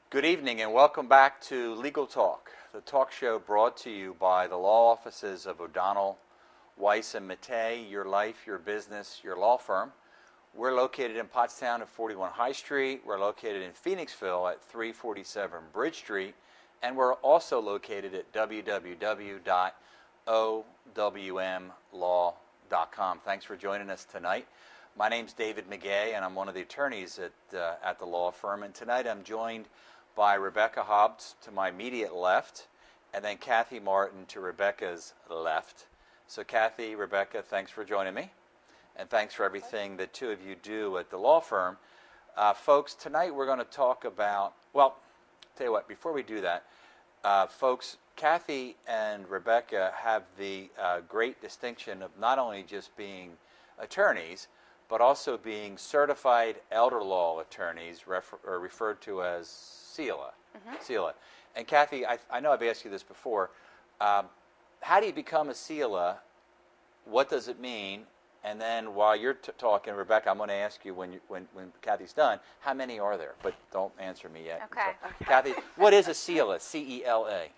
Good evening and welcome back to Legal Talk, the talk show brought to you by the law offices of O'Donnell, Weiss and Megay, your life, your business, your law firm. We're located in Pottstown at 41 High Street. We're located in Phoenixville at 347 Bridge Street. And we're also located at www.owmlaw.com. Thanks for joining us tonight. My name's David Megay, and I'm one of the attorneys at the law firm. And tonight I'm joined by Rebecca Hobbs to my immediate left, and then Kathy Martin to Rebecca's left. So Kathy, Rebecca, thanks for joining me, and thanks for everything the two of you do at the law firm. Folks, tonight we're going to talk about, well, tell you what, before we do that, folks, Kathy and Rebecca have the great distinction of not only just being attorneys, but also being certified elder law attorneys, referred to as CELA. CELA. And Kathy, I know I've asked you this before. How do you become a CELA? What does it mean? And then while you're talking, Rebecca, I'm going to ask you when Kathy's done, how many are there? But don't answer me yet. Okay. So, Kathy, what is a CELA? C-E-L-A.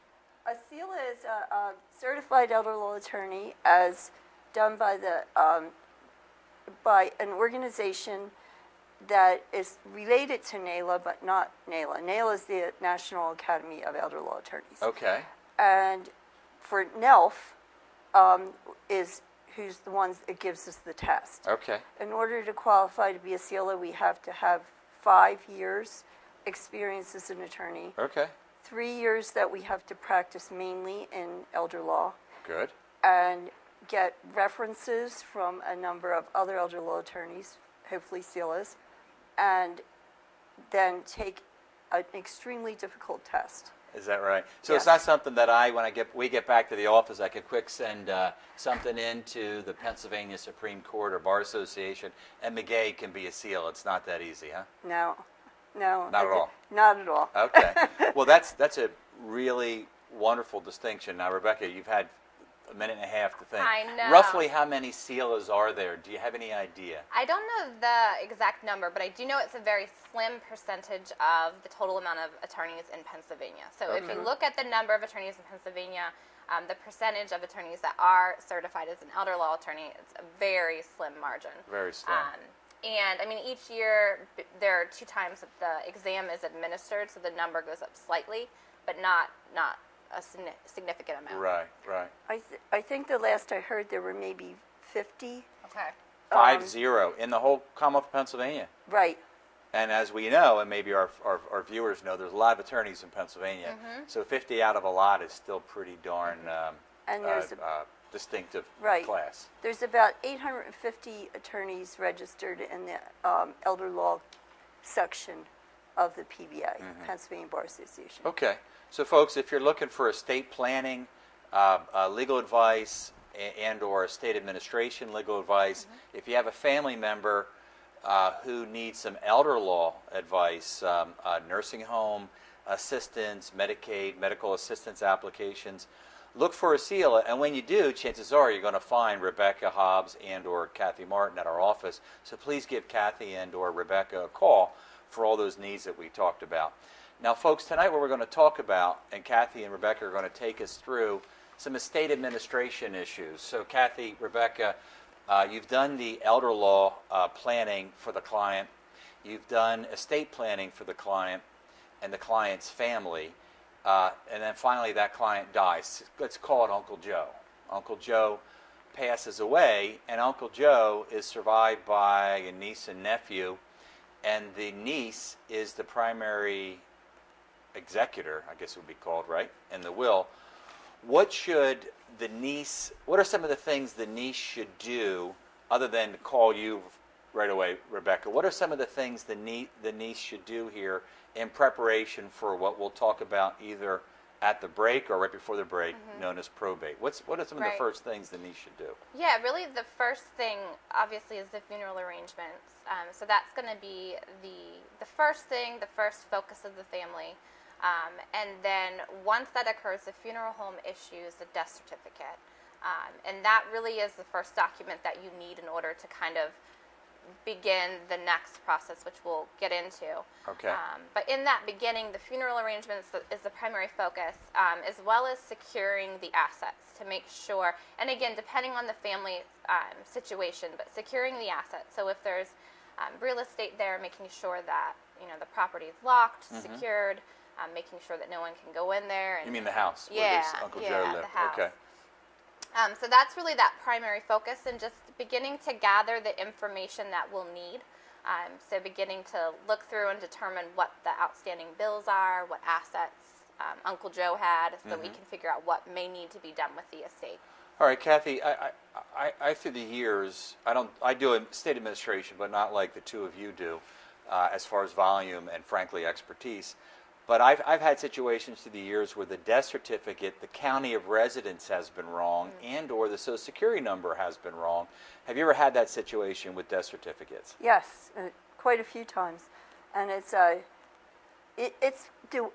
A CELA is a certified elder law attorney as done by an organization that is related to NAILA, but not NAILA. NAILA is the National Academy of Elder Law Attorneys. Okay. And for NELF is who's the ones that gives us the test. Okay. In order to qualify to be a CELA, we have to have 5 years experience as an attorney. Okay. 3 years that we have to practice mainly in elder law. Good. And get references from a number of other elder law attorneys, hopefully CELAs, and then take an extremely difficult test. Is that right? So Yes. It's not something that we get back to the office, I could quick send something into the Pennsylvania Supreme Court or Bar Association, and Megay can be a CELA. It's not that easy, huh? No. Not at all. Not at all. Okay. Well, that's a really wonderful distinction. Now, Rebecca, you've had a minute and a half to think. I know. Roughly how many CELAs are there? Do you have any idea? I don't know the exact number, but I do know it's a very slim percentage of the total amount of attorneys in Pennsylvania. So if you look at the number of attorneys in Pennsylvania, the percentage of attorneys that are certified as an elder law attorney, it's a very slim margin. Very slim. And I mean, each year there are 2 times that the exam is administered, so the number goes up slightly, but not a significant amount. Right. I think the last I heard there were maybe 50. Okay. 50 in the whole Commonwealth of Pennsylvania. Right. And as we know, and maybe our viewers know, there's a lot of attorneys in Pennsylvania. So 50 out of a lot is still pretty darn And there's distinctive Right. class. There's about 850 attorneys registered in the elder law section of the PBA, Pennsylvania Bar Association. Okay. So, folks, if you're looking for estate planning, legal advice, and or estate administration legal advice, if you have a family member who needs some elder law advice, nursing home assistance, Medicaid, medical assistance applications, look for a CELA. And when you do, chances are you're going to find Rebecca Hobbs and or Kathy Martin at our office. So please give Kathy and or Rebecca a call for all those needs that we talked about. Now, folks, tonight what we're going to talk about, and Kathy and Rebecca are going to take us through some estate administration issues. So, Kathy, Rebecca, you've done the elder law planning for the client. You've done estate planning for the client and the client's family. And then finally that client dies. Let's call it Uncle Joe. Uncle Joe passes away, and Uncle Joe is survived by a niece and nephew, and the niece is the primary executor, I guess it would be called, right, in the will. What are some of the things the niece should do, other than call you right away, Rebecca? What are some of the things the niece should do here in preparation for what we'll talk about either at the break or right before the break, known as probate? What are some of the first things the niece should do? Yeah, really the first thing, obviously, is the funeral arrangements. So that's going to be the first thing, the first focus of the family. And then once that occurs, the funeral home issues a death certificate. And that really is the first document that you need in order to kind of begin the next process, which we'll get into. Okay. But in that beginning, the funeral arrangements is the primary focus, as well as securing the assets to make sure, and again, depending on the family situation, but securing the assets. So if there's real estate there, making sure that the property is locked, secured, making sure that no one can go in there. And, You mean the house where yeah, Uncle yeah, Joe lived? the house. Okay. So that's really that primary focus, and just beginning to gather the information that we'll need. So beginning to look through and determine what the outstanding bills are, what assets Uncle Joe had, so we can figure out what may need to be done with the estate. All right, Kathy. I through the years, I do estate administration, but not like the two of you do, as far as volume and frankly expertise. But I've had situations through the years where the death certificate, the county of residence has been wrong, and or the Social Security number has been wrong. Have you ever had that situation with death certificates? Yes, quite a few times, and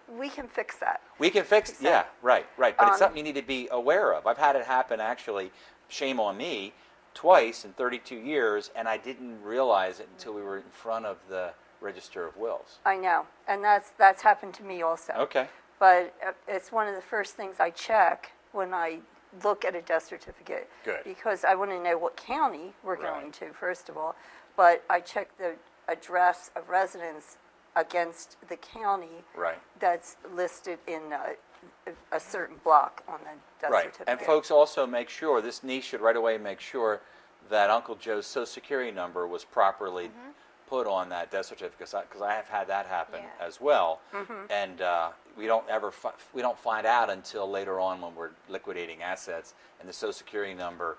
we can fix that. We can fix yeah, right. But it's something you need to be aware of. I've had it happen, actually, shame on me, twice in 32 years, and I didn't realize it until we were in front of the Register of Wills. I know, and that's happened to me also. Okay. But it's one of the first things I check when I look at a death certificate. Good. Because I want to know what county we're Right. going to, first of all. But I check the address of residence against the county Right. that's listed in a certain block on the death Right. certificate. And folks also make sure, this niece should right away make sure that Uncle Joe's Social Security number was properly put on that death certificate, because I have had that happen as well, and we don't find out until later on when we're liquidating assets, and the Social Security number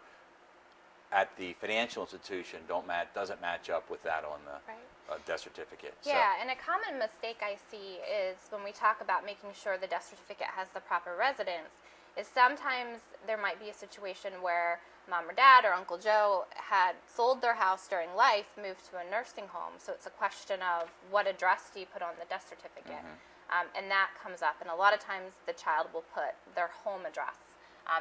at the financial institution doesn't match up with that on the death certificate. Yeah, and a common mistake I see is when we talk about making sure the death certificate has the proper residence, is sometimes there might be a situation where Mom or Dad or Uncle Joe had sold their house during life, moved to a nursing home. So it's a question of what address do you put on the death certificate? And that comes up. And a lot of times the child will put their home address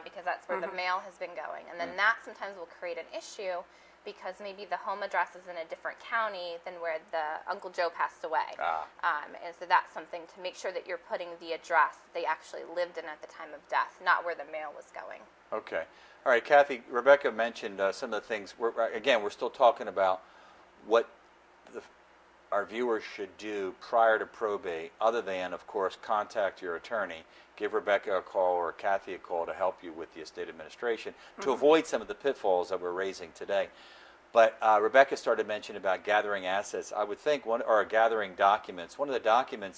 because that's where the mail has been going. And then that sometimes will create an issue because maybe the home address is in a different county than where the Uncle Joe passed away. And so that's something to make sure that you're putting the address they actually lived in at the time of death, not where the mail was going. Okay. All right, Kathy, Rebecca mentioned some of the things. We're still talking about what our viewers should do prior to probate, other than, of course, contact your attorney, give Rebecca a call or Kathy a call to help you with the estate administration to avoid some of the pitfalls that we're raising today. But Rebecca started mentioning about gathering assets. I would think gathering documents. One of the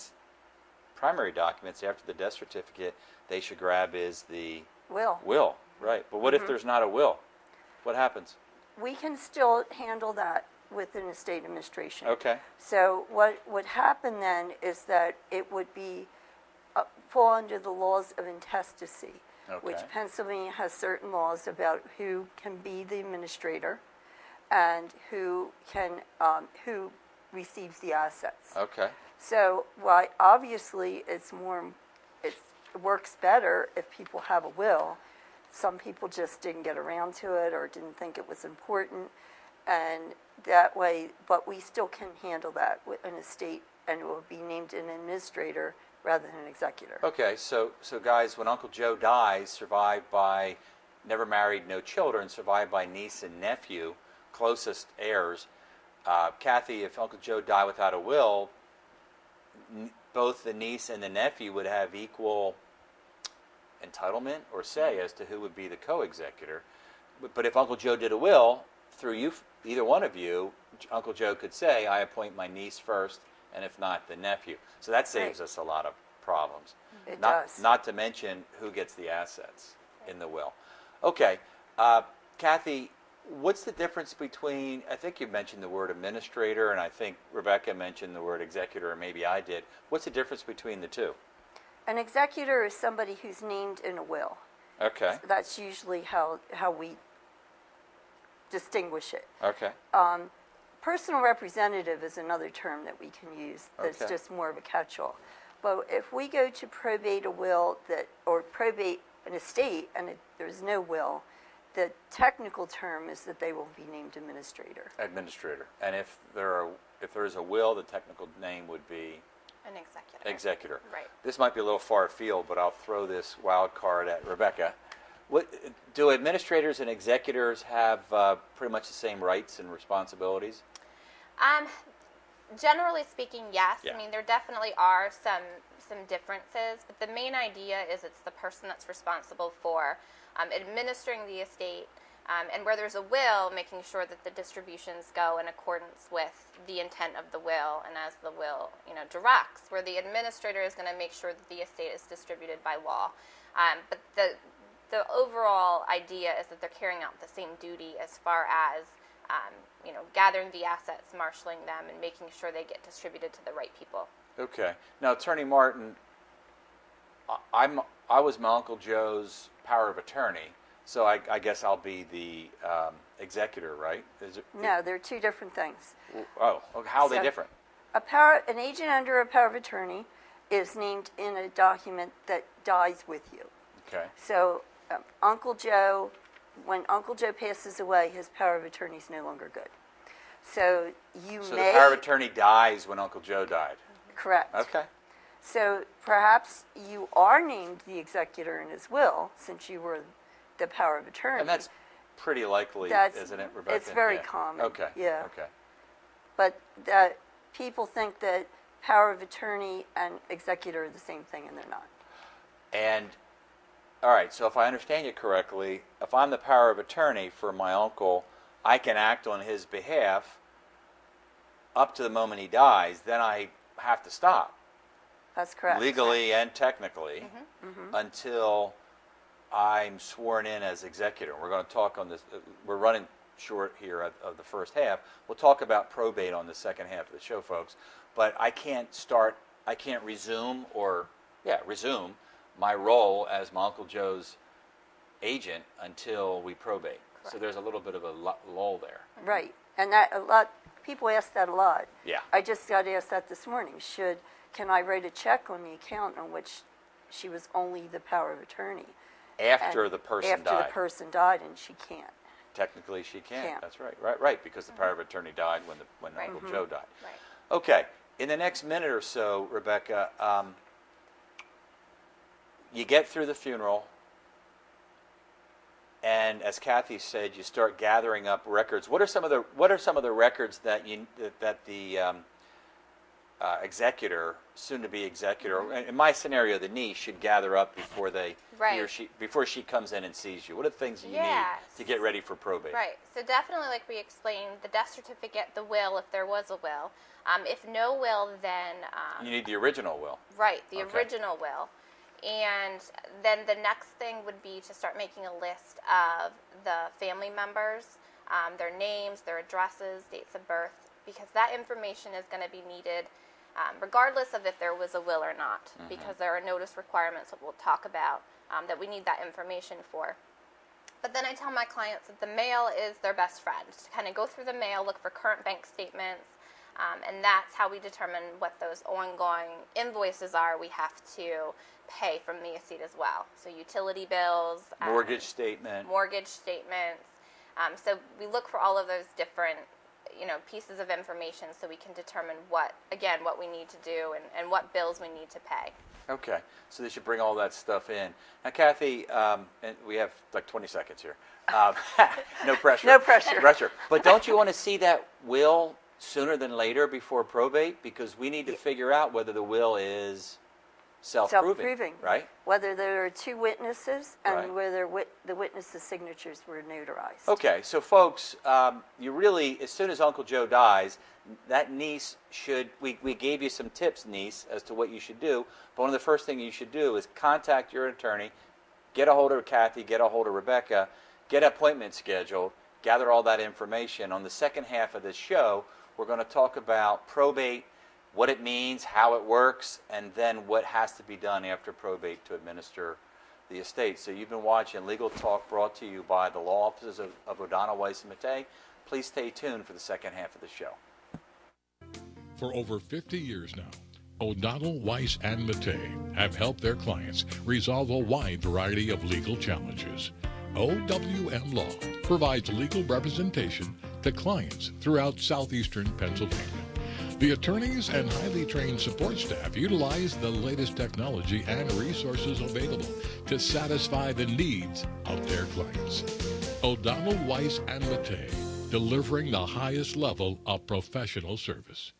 primary documents after the death certificate they should grab is the will. Right, but what if there's not a will? What happens? We can still handle that with an estate administration. Okay. So what would happen then is that it would be fall under the laws of intestacy, which Pennsylvania has certain laws about who can be the administrator and who receives the assets. Okay. So obviously it works better if people have a will. Some people just didn't get around to it or didn't think it was important, and that way, but we still can handle that with an estate, and it will be named an administrator rather than an executor. Okay, so guys, when Uncle Joe dies, survived by, never married, no children, survived by niece and nephew, closest heirs, Kathy, if Uncle Joe died without a will, both the niece and the nephew would have equal entitlement or say as to who would be the co-executor. But if Uncle Joe did a will, through you, either one of you, Uncle Joe could say, I appoint my niece first, and if not, the nephew. So that saves us a lot of problems. It does. Not to mention who gets the assets in the will. Okay, Kathy, what's the difference between, I think you mentioned the word administrator, and I think Rebecca mentioned the word executor, or maybe I did. What's the difference between the two? An executor is somebody who's named in a will. Okay. So that's usually how we distinguish it. Okay. Personal representative is another term that we can use that's just more of a catch-all. But if we go to probate a will or probate an estate and there's no will, the technical term is that they will be named administrator. Administrator. And if there is a will, the technical name would be? An executor. Executor. Right. This might be a little far afield, but I'll throw this wild card at Rebecca. Do administrators and executors have pretty much the same rights and responsibilities? Generally speaking, yes. Yeah. I mean, there definitely are some differences, but the main idea is it's the person that's responsible for administering the estate, and where there's a will, making sure that the distributions go in accordance with the intent of the will and as the will, directs. Where the administrator is going to make sure that the estate is distributed by law, but the overall idea is that they're carrying out the same duty as far as gathering the assets, marshaling them, and making sure they get distributed to the right people. Okay. Now, Attorney Martin, I was my Uncle Joe's power of attorney, so I guess I'll be the executor, right? No, they're two different things. Oh, okay. How are they different? An agent under a power of attorney is named in a document that dies with you. Okay. So Uncle Joe, when Uncle Joe passes away, his power of attorney is no longer good. So the power of attorney dies when Uncle Joe died? Correct. Okay. So perhaps you are named the executor in his will, since you were the power of attorney. And that's pretty likely, isn't it, Rebecca? It's very common. Okay. Yeah. Okay. But people think that power of attorney and executor are the same thing, and they're not. And, all right, so if I understand you correctly, if I'm the power of attorney for my uncle, I can act on his behalf up to the moment he dies, then I have to stop. That's correct. Legally and technically, until I'm sworn in as executor. We're going to talk on this. We're running short here of the first half. We'll talk about probate on the second half of the show, folks. But I can't resume my role as my Uncle Joe's agent until we probate. Correct. So there's a little bit of a lull there. Right. And people ask that a lot. Yeah. I just got asked that this morning. Can I write a check on the account on which she was only the power of attorney? After the person died. After the person died, and she can't. Technically, she can't. Can't. That's right. Right, because the power of attorney died when Right. Uncle Joe died. Right. Okay. In the next minute or so, Rebecca, you get through the funeral, and as Kathy said, you start gathering up records. What are some of the records that the executor, soon-to-be executor, in my scenario, the niece should gather up before before she comes in and sees you? What are the things you need to get ready for probate? Right. So definitely, like we explained, the death certificate, the will, if there was a will. If no will, then you need the original will. Right, the original will. And then the next thing would be to start making a list of the family members, their names, their addresses, dates of birth, because that information is going to be needed regardless of if there was a will or not, because there are notice requirements that we'll talk about that we need that information for. But then I tell my clients that the mail is their best friend. To kind of go through the mail, look for current bank statements, and that's how we determine what those ongoing invoices are we have to pay from the estate as well. So utility bills, mortgage statements. So we look for all of those different pieces of information so we can determine what we need to do and what bills we need to pay. Okay, so they should bring all that stuff in. Now, Kathy, and we have like 20 seconds here. No pressure. No pressure. But don't you want to see that will sooner than later before probate? Because we need to figure out whether the will is self-proving, right? Whether there are two witnesses and Right. whether the witnesses' signatures were notarized. Okay, so folks, you really, as soon as Uncle Joe dies, that niece we gave you some tips, niece, as to what you should do. But one of the first things you should do is contact your attorney, get a hold of Kathy, get a hold of Rebecca, get an appointment scheduled, gather all that information. On the second half of this show, we're going to talk about probate, what it means, how it works, and then what has to be done after probate to administer the estate. So you've been watching Legal Talk, brought to you by the law offices of O'Donnell, Weiss, and Megay. Please stay tuned for the second half of the show. For over 50 years now, O'Donnell, Weiss, and Megay have helped their clients resolve a wide variety of legal challenges. OWM Law provides legal representation to clients throughout southeastern Pennsylvania. The attorneys and highly trained support staff utilize the latest technology and resources available to satisfy the needs of their clients. O'Donnell, Weiss, and Megay, delivering the highest level of professional service.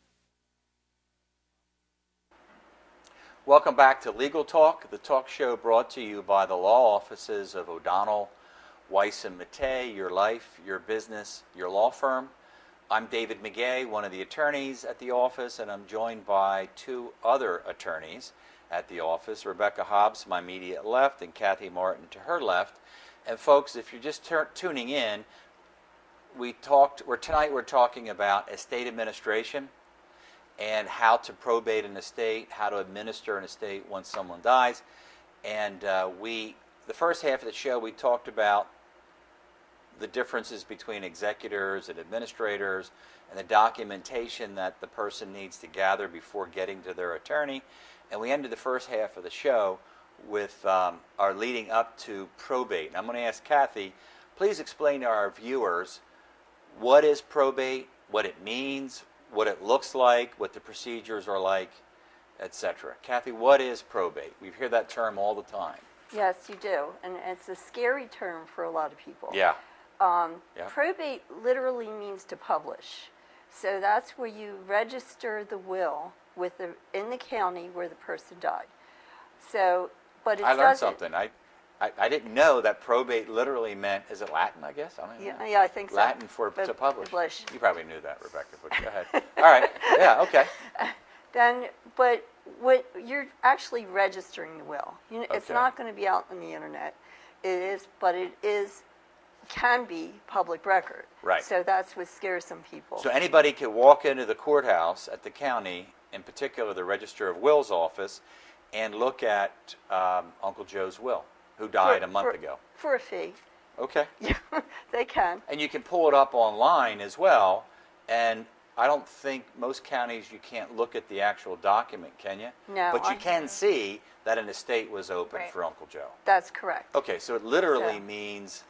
Welcome back to Legal Talk, the talk show brought to you by the law offices of O'Donnell, Weiss, and Megay, your life, your business, your law firm. I'm David Megay, one of the attorneys at the office, and I'm joined by two other attorneys at the office, Rebecca Hobbs to my immediate left and Kathy Martin to her left. And folks, if you're just tuning in, tonight we're talking about estate administration and how to probate an estate, how to administer an estate once someone dies. And the first half of the show, we talked about the differences between executors and administrators and the documentation that the person needs to gather before getting to their attorney. And we ended the first half of the show with our leading up to probate. And I'm going to ask Kathy, please explain to our viewers what is probate, what it means, what it looks like, what the procedures are like, etc. Kathy, what is probate? We hear that term all the time. Yes, you do. And it's a scary term for a lot of people. Yeah. Probate literally means to publish. So that's where you register the will in the county where the person died. So, but I learned something. I didn't know that probate literally meant, is it Latin, I guess? I don't know. Yeah, I think so. Latin for to publish. Publish. You probably knew that, Rebecca, but go ahead. All right. Yeah, okay. But what you're actually registering the will. It's Okay. not going to be out on the internet. But it can be public record. Right. So that's what scares some people. So anybody could walk into the courthouse at the county, in particular the Register of Wills office, and look at Uncle Joe's will, who died a month ago. For a fee. Okay. Yeah, they can. And you can pull it up online as well. And I don't think most counties you can't look at the actual document, can you? No. But you can see that an estate was open Right. for Uncle Joe. That's correct. Okay, so it literally So- means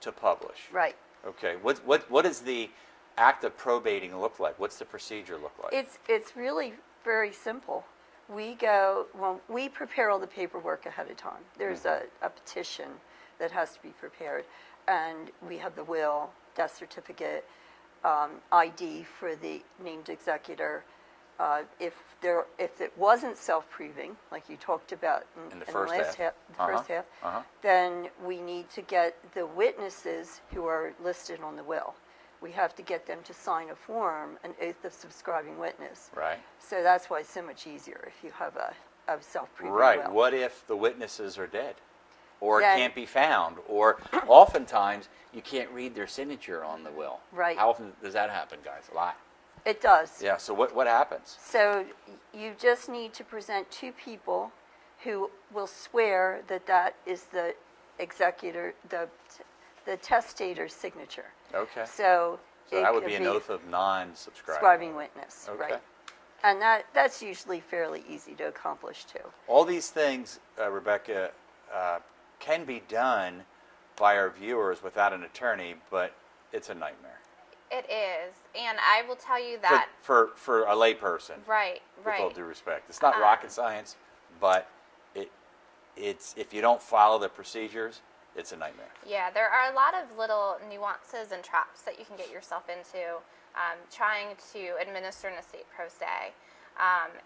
to publish. Right. Okay. What does the act of probating look like? What's the procedure look like? It's really very simple. We prepare all the paperwork ahead of time. There's a petition that has to be prepared, and we have the will, death certificate, ID for the named executor. If it wasn't self-proving, like you talked about in the first last half. first half, then we need to get the witnesses who are listed on the will. We have to get them to sign a form, an oath of subscribing witness. Right. So that's why it's so much easier if you have a self-proving Right. will. What if the witnesses are dead? Or Then- can't be found? Or oftentimes you can't read their signature on the will. Right. How often does that happen, guys? A lot. It does. Yeah, so what happens? So you just need to present two people who will swear that is the executor, the testator's signature. Okay. So it that would could be an oath of non-subscribing. subscribing witness, Okay. right? And that's usually fairly easy to accomplish too. All these things, Rebecca, can be done by our viewers without an attorney, but it's a nightmare. It is, and I will tell you that. For a layperson. Right. With all due respect, it's not rocket science, but it's if you don't follow the procedures, it's a nightmare. Yeah, there are a lot of little nuances and traps that you can get yourself into trying to administer an estate pro se,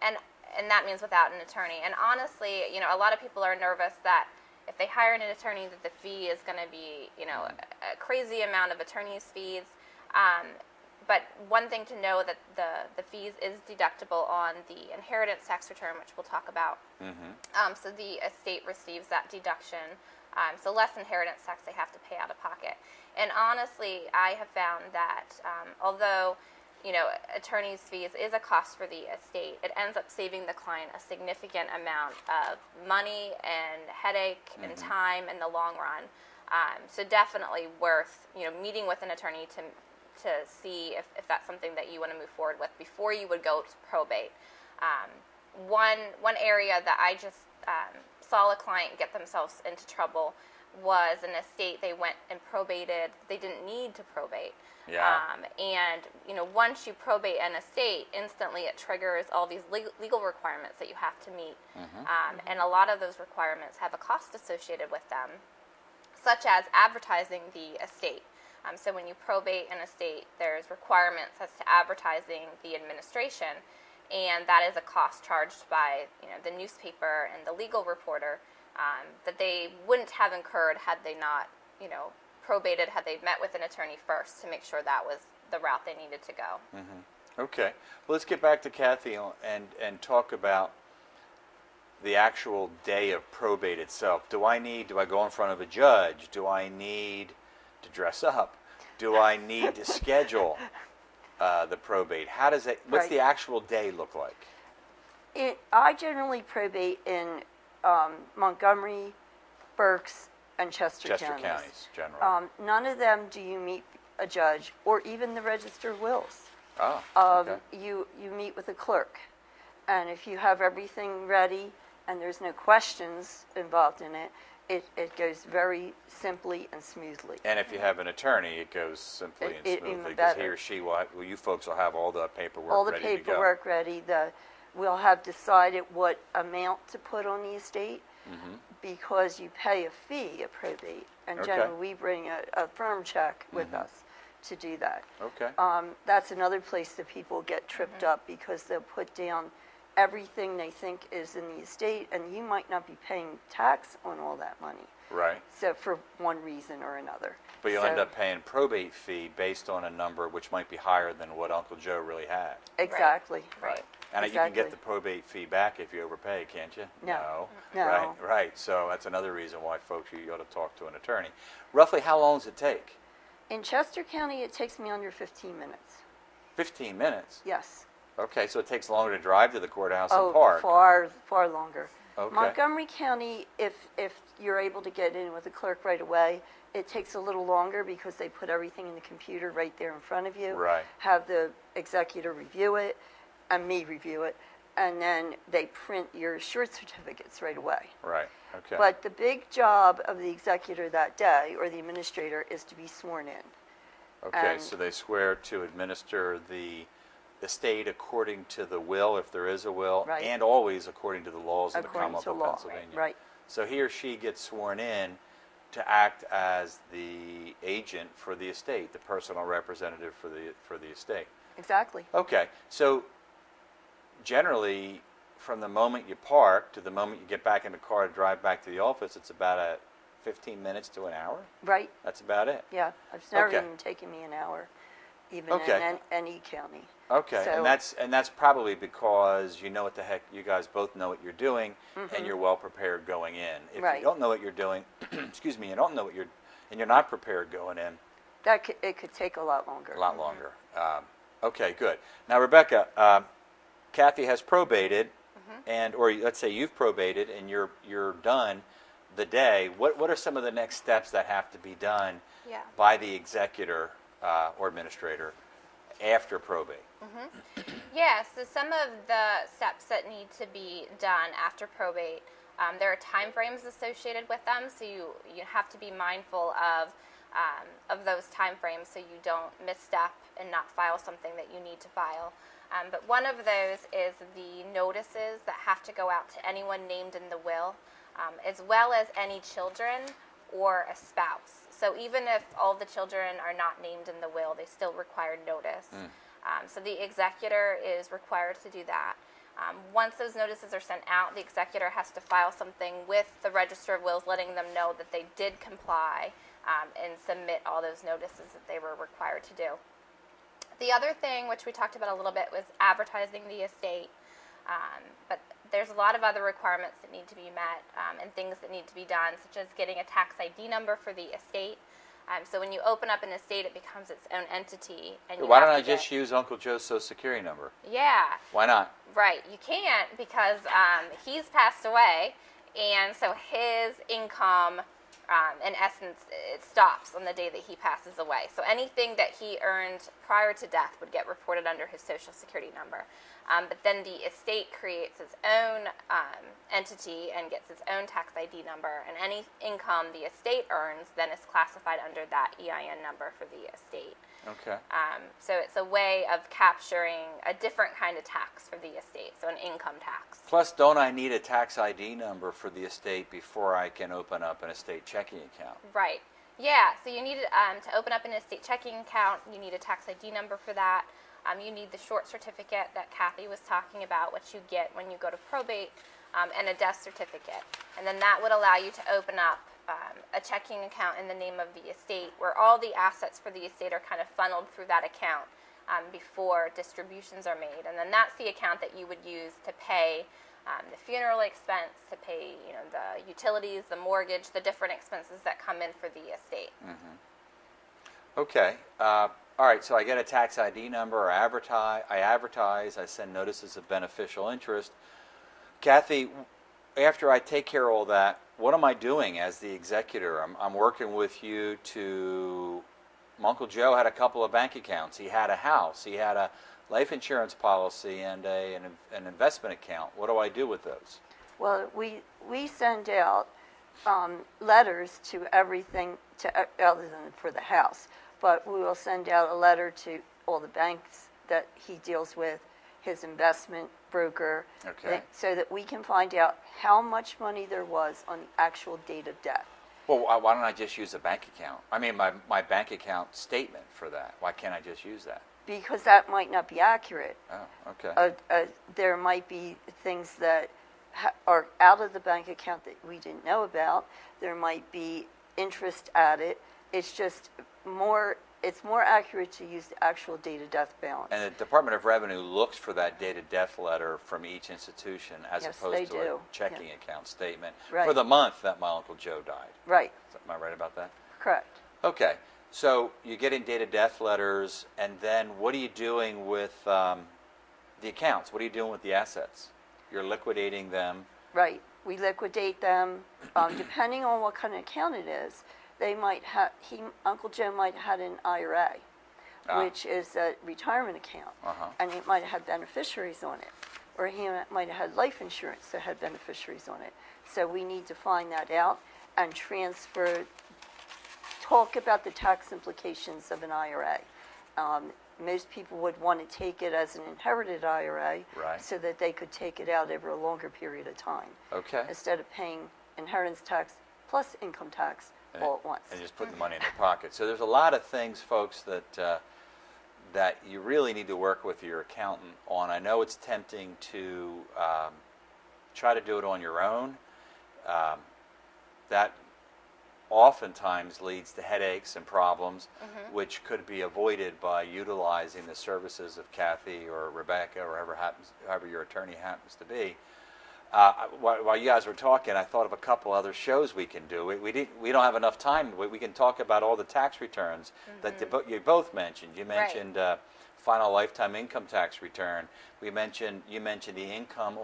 and that means without an attorney. And honestly, a lot of people are nervous that if they hire an attorney, that the fee is going to be, a crazy amount of attorney's fees. But one thing to know that the fees is deductible on the inheritance tax return, which we'll talk about. So the estate receives that deduction. So less inheritance tax they have to pay out of pocket. And honestly, I have found that although attorney's fees is a cost for the estate, it ends up saving the client a significant amount of money and headache and time in the long run. So definitely worth meeting with an attorney to see if that's something that you want to move forward with before you would go to probate. One area that I just saw a client get themselves into trouble was an estate they went and probated, they didn't need to probate. Yeah. And once you probate an estate, instantly it triggers all these legal requirements that you have to meet. And a lot of those requirements have a cost associated with them, such as advertising the estate. So when you probate an estate, there's requirements as to advertising the administration, and that is a cost charged by the newspaper and the legal reporter that they wouldn't have incurred had they not probated, had they met with an attorney first to make sure that was the route they needed to go. Okay. Well, let's get back to Kathy and talk about the actual day of probate itself. Do I go in front of a judge? Do I need to dress up? Do I need to schedule the probate? What's the actual day look like? I generally probate in Montgomery, Berks, and Chester counties generally. None of them do you meet a judge or even the Register of Wills. Oh, okay. You meet with a clerk, and if you have everything ready and there's no questions involved in it, it goes very simply and smoothly. And if you have an attorney, it goes simply and smoothly even because better. he or she you folks will have all the paperwork All the ready to go. paperwork ready. We'll have decided what amount to put on the estate because you pay a fee at probate, and Okay. generally we bring a firm check with us to do that. Okay. That's another place that people get tripped up because they'll put down everything they think is in the estate, and you might not be paying tax on all that money. Right. So for one reason or another. But you'll end up paying probate fee based on a number which might be higher than what Uncle Joe really had. Exactly. Right. And you can Exactly. get the probate fee back if you overpay, can't you? No. Right. So that's another reason why folks, you ought to talk to an attorney. Roughly how long does it take? In Chester County, it takes me under 15 minutes. 15 minutes? Yes. Okay, so it takes longer to drive to the courthouse and Oh, park. far longer. Okay. Montgomery County, if you're able to get in with a clerk right away, it takes a little longer because they put everything in the computer right there in front of you. Right. Have the executor review it, and me review it, and then they print your short certificates right away. Right, okay. But the big job of the executor that day, or the administrator, is to be sworn in. Okay, and- so they swear to administer the estate according to the will, if there is a will, Right. and always according to the laws of the According Commonwealth to of law. Pennsylvania. Right. So he or she gets sworn in to act as the agent for the estate, the personal representative for the estate. Exactly. Okay, so generally, from the moment you park to the moment you get back in the car to drive back to the office, it's about 15 minutes to an hour? Right. That's about it? Yeah. It's never Okay. even taken me an hour, even Okay. in any county. Okay, So- and that's probably because you know what the heck, you guys both know what you're doing, and you're well prepared going in. If Right. you don't know what you're doing, excuse me, you don't know and you're not prepared going in, It could take a lot longer. a lot longer. Okay, good. Now, Rebecca, Kathy has probated, or let's say you've probated and you're done the day. What are some of the next steps that have to be done Yeah. by the executor or administrator after probate? Yeah, so some of the steps that need to be done after probate, there are time frames associated with them, so you have to be mindful of those time frames so you don't misstep and not file something that you need to file. But one of those is the notices that have to go out to anyone named in the will, as well as any children or a spouse. So even if all the children are not named in the will, they still require notice. So the executor is required to do that. Once those notices are sent out, the executor has to file something with the Register of Wills letting them know that they did comply and submit all those notices that they were required to do. The other thing, which we talked about a little bit, was advertising the estate. But there's a lot of other requirements that need to be met and things that need to be done, such as getting a tax ID number for the estate. So when you open up an estate, it becomes its own entity. And you Why have don't I to just use Uncle Joe's Social Security number? Yeah. Why not? Right, you can't because he's passed away, and so his income in essence, it stops on the day that he passes away. So anything that he earned prior to death would get reported under his Social Security number. But then the estate creates its own entity and gets its own tax ID number, and any income the estate earns then is classified under that EIN number for the estate. Okay. So it's a way of capturing a different kind of tax for the estate, so an income tax. Plus, don't I need a tax ID number for the estate before I can open up an estate checking account? Right. Yeah, so you need to open up an estate checking account, you need a tax ID number for that. You need the short certificate that Kathy was talking about, which you get when you go to probate, and a death certificate. And then that would allow you to open up a checking account in the name of the estate, where all the assets for the estate are kind of funneled through that account before distributions are made. And then that's the account that you would use to pay the funeral expense, to pay the utilities, the mortgage, the different expenses that come in for the estate. Mm-hmm. Okay. All right, so I get a tax ID number, or I advertise, I send notices of beneficial interest. Kathy, after I take care of all that, what am I doing as the executor? I'm working with you to... Uncle Joe had a couple of bank accounts. He had a house. He had a life insurance policy and an investment account. What do I do with those? Well, we send out letters to everything, other than for the house, but we will send out a letter to all the banks that he deals with, his investment broker, okay, so that we can find out how much money there was on the actual date of death. Well, why don't I just use a bank account? I mean, my bank account statement for that. Why can't I just use that? Because that might not be accurate. Oh, okay. There might be things that are out of the bank account that we didn't know about. There might be interest added. It's just more accurate to use the actual date of death balance. And the Department of Revenue looks for that date of death letter from each institution as Yes, opposed they to a do. checking Yeah. account statement Right. for the month that my Uncle Joe died. Right. Am I right about that? Correct. Okay. So you're getting date of death letters, and then what are you doing with the accounts? What are you doing with the assets? You're liquidating them. Right. We liquidate them depending on what kind of account it is. They might have. Uncle Joe might have had an IRA, which is a retirement account, and it might have had beneficiaries on it, or he might have had life insurance that had beneficiaries on it. So we need to find that out and talk about the tax implications of an IRA. Most people would want to take it as an inherited IRA, right, so that they could take it out over a longer period of time. Okay. Instead of paying inheritance tax plus income tax all at once. And just put the money in their pocket. So there's a lot of things, folks, that you really need to work with your accountant on. I know it's tempting to try to do it on your own. That oftentimes leads to headaches and problems, which could be avoided by utilizing the services of Kathy or Rebecca or however your attorney happens to be. While you guys were talking, I thought of a couple other shows we can do. We don't have enough time. We can talk about all the tax returns that you both mentioned. You mentioned final lifetime income tax return. You mentioned the income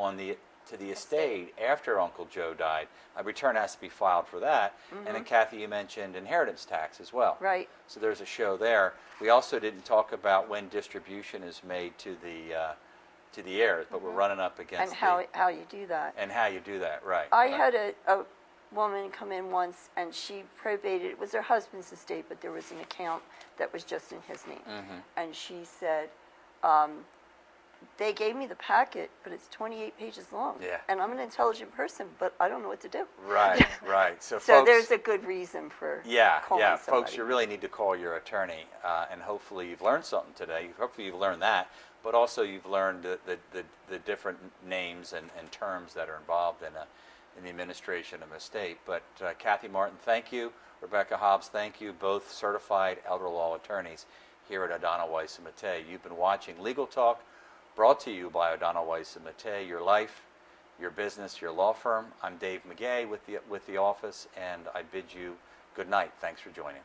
to the estate after Uncle Joe died. A return has to be filed for that. And then Kathy, you mentioned inheritance tax as well. Right. So there's a show there. We also didn't talk about when distribution is made to the heirs, but we're running up against and how you do that. And how you do that, right. I had a woman come in once, and she probated. It was her husband's estate, but there was an account that was just in his name. And she said, they gave me the packet, but it's 28 pages long. Yeah. And I'm an intelligent person, but I don't know what to do. Right, right. So So folks, there's a good reason for calling somebody. Folks, you really need to call your attorney, and hopefully you've learned something today. Hopefully you've learned that, but also you've learned the different names and terms that are involved in the administration of an estate. But Kathy Martin, thank you. Rebecca Hobbs, thank you. Both certified elder law attorneys here at O'Donnell, Weiss & Mattei. You've been watching Legal Talk, brought to you by O'Donnell, Weiss & Mattei, your life, your business, your law firm. I'm Dave Megay with the office, and I bid you good night. Thanks for joining.